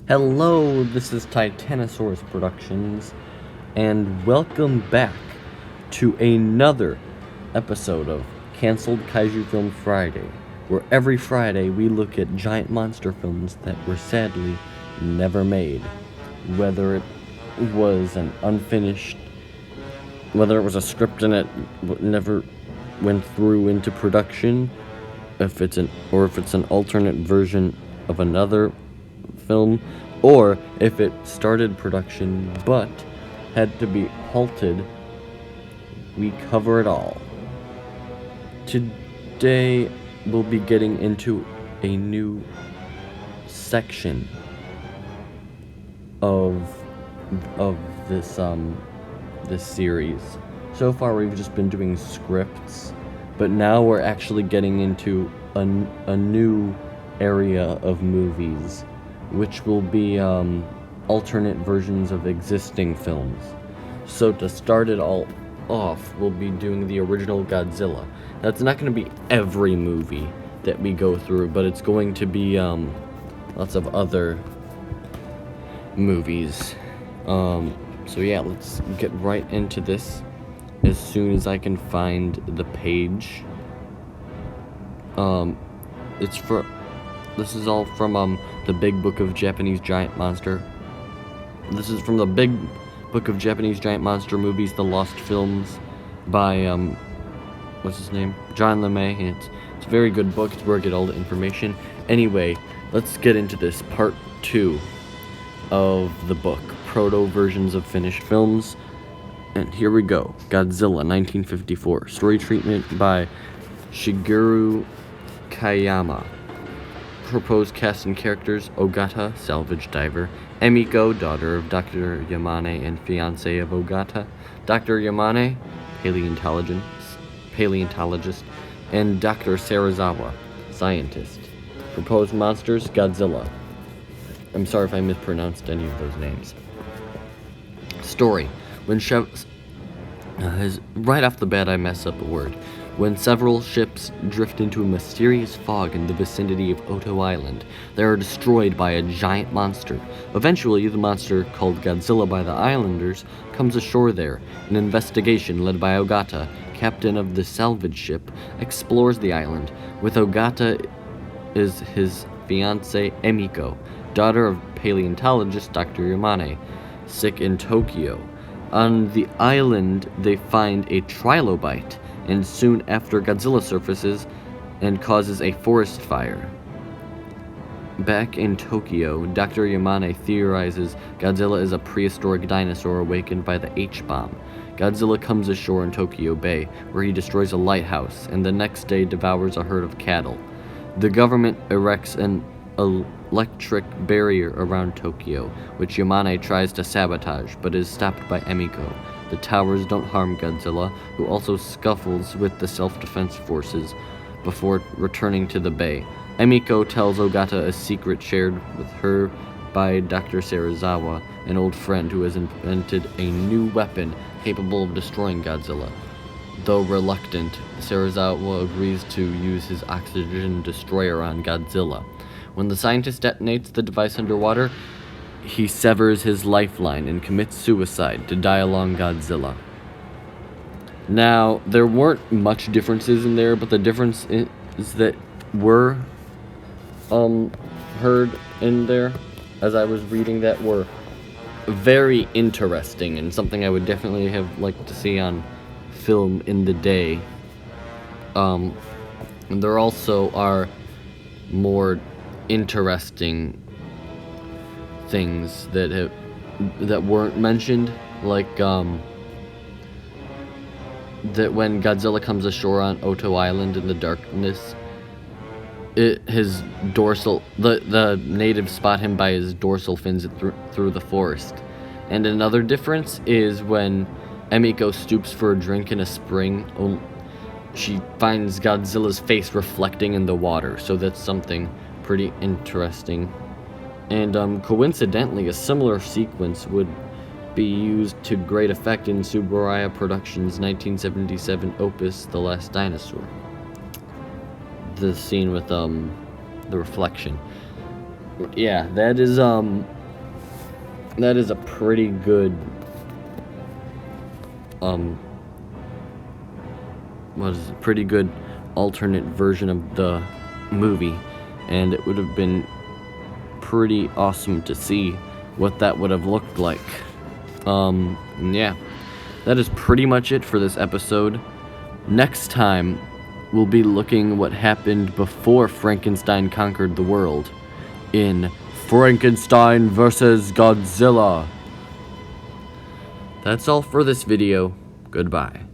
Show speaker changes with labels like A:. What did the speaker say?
A: Hello, this is Titanosaurus Productions, and welcome back to another episode of Cancelled Kaiju Film Friday, where every Friday we look at giant monster films that were sadly never made. Whether it was an unfinished, whether it was a script and it never went through into production, if it's an alternate version of another film, or if it started production but had to be halted. We cover it all. Today we'll be getting into a new section of this series. So far we've just been doing scripts, but now we're actually getting into a new area of movies, which will be alternate versions of existing films. So to start it all off, we'll be doing the original Godzilla. That's not going to be every movie that we go through, but it's going to be lots of other movies. So yeah, let's get right into this as soon as I can find the page. This is all from the Big Book of Japanese Giant Monster. This is from the Big Book of Japanese Giant Monster Movies, The Lost Films, by what's his name? John LeMay. And it's a very good book. It's where I get all the information. Anyway, let's get into this part 2 of the book, proto versions of finished films. And here we go. Godzilla, 1954. Story treatment by Shigeru Kayama. Proposed cast and characters: Ogata, salvage diver; Emiko, daughter of Dr. Yamane and fiancée of Ogata; Dr. Yamane, paleontologist; and Dr. Serizawa, scientist. Proposed monsters: Godzilla. I'm sorry if I mispronounced any of those names. Story: right off the bat I mess up a word. When several ships drift into a mysterious fog in the vicinity of Oto Island, they are destroyed by a giant monster. Eventually, the monster, called Godzilla by the islanders, comes ashore there. An investigation led by Ogata, captain of the salvage ship, explores the island. With Ogata is his fiancée Emiko, daughter of paleontologist Dr. Yamane, sick in Tokyo. On the island, they find a trilobite, and soon after Godzilla surfaces and causes a forest fire. Back in Tokyo, Dr. Yamane theorizes Godzilla is a prehistoric dinosaur awakened by the H-bomb. Godzilla comes ashore in Tokyo Bay, where he destroys a lighthouse, and the next day devours a herd of cattle. The government erects an electric barrier around Tokyo, which Yamane tries to sabotage, but is stopped by Emiko. The towers don't harm Godzilla, who also scuffles with the self-defense forces before returning to the bay. Emiko tells Ogata a secret shared with her by Dr. Serizawa, an old friend who has invented a new weapon capable of destroying Godzilla. Though reluctant, Serizawa agrees to use his oxygen destroyer on Godzilla. When the scientist detonates the device underwater, he severs his lifeline and commits suicide to die along Godzilla. Now, there weren't much differences in there, but the difference is that were heard in there as I was reading that were very interesting and something I would definitely have liked to see on film in the day. And there also are more interesting things that weren't mentioned, like that when Godzilla comes ashore on Oto Island in the darkness, his dorsal the natives spot him by his dorsal fins through the forest. And another difference is when Emiko stoops for a drink in a spring, she finds Godzilla's face reflecting in the water, so that's something pretty interesting. And coincidentally, a similar sequence would be used to great effect in Tsuburaya Productions' 1977 opus, The Last Dinosaur. The scene with the reflection. Yeah, that is That is a pretty good, pretty good alternate version of the movie, and it would have been pretty awesome to see what that would have looked like. Yeah, that is pretty much it for this episode. Next time, we'll be looking what happened before Frankenstein conquered the world in Frankenstein vs. Godzilla. That's all for this video. Goodbye.